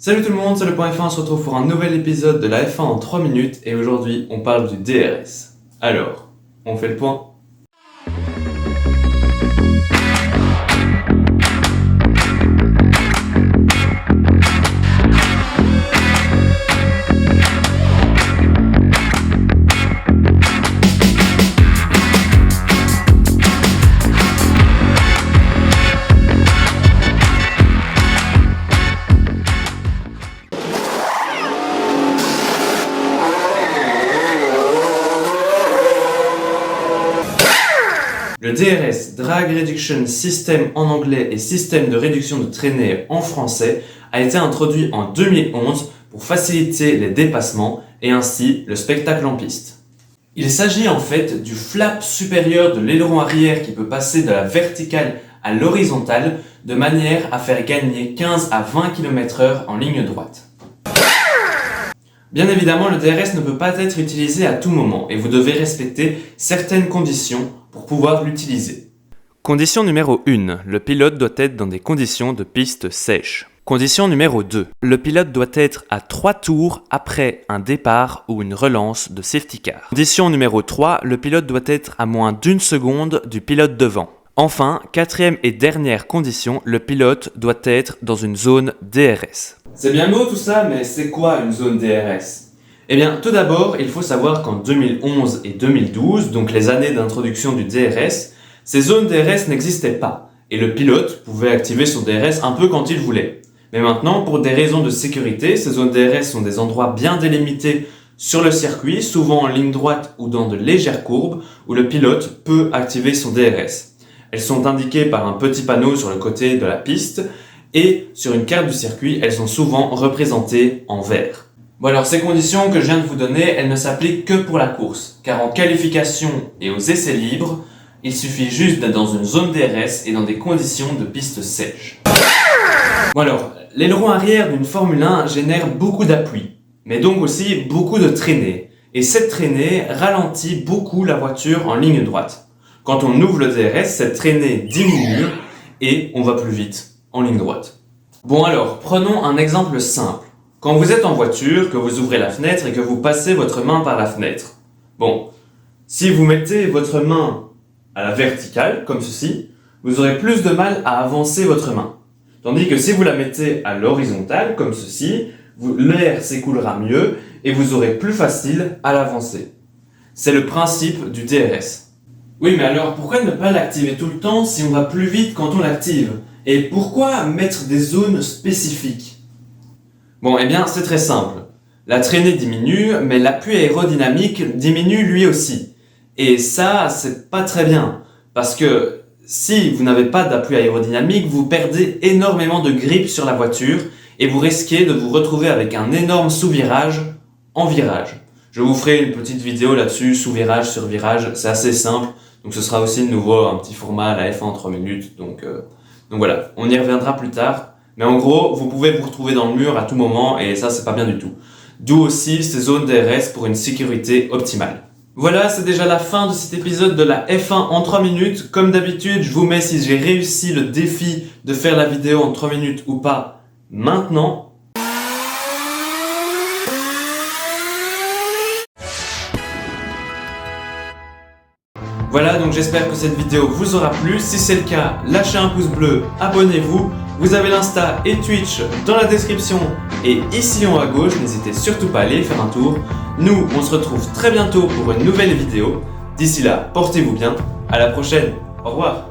Salut tout le monde, c'est le point F1, on se retrouve pour un nouvel épisode de la F1 en 3 minutes et aujourd'hui on parle du DRS. Alors, on fait le point? Le DRS, Drag Reduction System en anglais et système de réduction de traînée en français, a été introduit en 2011 pour faciliter les dépassements et ainsi le spectacle en piste. Il s'agit en fait du flap supérieur de l'aileron arrière qui peut passer de la verticale à l'horizontale de manière à faire gagner 15 à 20 km/h en ligne droite. Bien évidemment, le DRS ne peut pas être utilisé à tout moment et vous devez respecter certaines conditions pour pouvoir l'utiliser. Condition numéro 1. Le pilote doit être dans des conditions de piste sèche. Condition numéro 2. Le pilote doit être à 3 tours après un départ ou une relance de safety car. Condition numéro 3. Le pilote doit être à moins d'1 seconde du pilote devant. Enfin, quatrième et dernière condition, le pilote doit être dans une zone DRS. C'est bien beau tout ça, mais c'est quoi une zone DRS ? Eh bien, tout d'abord, il faut savoir qu'en 2011 et 2012, donc les années d'introduction du DRS, ces zones DRS n'existaient pas, et le pilote pouvait activer son DRS un peu quand il voulait. Mais maintenant, pour des raisons de sécurité, ces zones DRS sont des endroits bien délimités sur le circuit, souvent en ligne droite ou dans de légères courbes, où le pilote peut activer son DRS. Elles sont indiquées par un petit panneau sur le côté de la piste, et sur une carte du circuit, elles sont souvent représentées en vert. Bon alors, ces conditions que je viens de vous donner, elles ne s'appliquent que pour la course, car en qualification et aux essais libres, il suffit juste d'être dans une zone DRS et dans des conditions de piste sèche. Bon alors, l'aileron arrière d'une Formule 1 génère beaucoup d'appui, mais donc aussi beaucoup de traînée, et cette traînée ralentit beaucoup la voiture en ligne droite. Quand on ouvre le DRS, cette traînée diminue et on va plus vite en ligne droite. Bon alors, prenons un exemple simple. Quand vous êtes en voiture, que vous ouvrez la fenêtre et que vous passez votre main par la fenêtre. Bon, si vous mettez votre main à la verticale, comme ceci, vous aurez plus de mal à avancer votre main. Tandis que si vous la mettez à l'horizontale, comme ceci, l'air s'écoulera mieux et vous aurez plus facile à l'avancer. C'est le principe du DRS. Oui, mais alors pourquoi ne pas l'activer tout le temps si on va plus vite quand on l'active ? Et pourquoi mettre des zones spécifiques ? Bon, eh bien, c'est très simple. La traînée diminue, mais l'appui aérodynamique diminue lui aussi. Et ça, c'est pas très bien. Parce que si vous n'avez pas d'appui aérodynamique, vous perdez énormément de grip sur la voiture et vous risquez de vous retrouver avec un énorme sous-virage en virage. Je vous ferai une petite vidéo là-dessus, sous-virage, sur virage, c'est assez simple. Donc ce sera aussi de nouveau un petit format, la F1 en 3 minutes. Donc voilà, on y reviendra plus tard. Mais en gros, vous pouvez vous retrouver dans le mur à tout moment et ça, c'est pas bien du tout. D'où aussi ces zones DRS pour une sécurité optimale. Voilà, c'est déjà la fin de cet épisode de la F1 en 3 minutes. Comme d'habitude, je vous mets si j'ai réussi le défi de faire la vidéo en 3 minutes ou pas maintenant. Voilà, donc j'espère que cette vidéo vous aura plu. Si c'est le cas, lâchez un pouce bleu, abonnez-vous. Vous avez l'Insta et Twitch dans la description et ici en haut à gauche, n'hésitez surtout pas à aller faire un tour. Nous, on se retrouve très bientôt pour une nouvelle vidéo. D'ici là, portez-vous bien, à la prochaine, au revoir.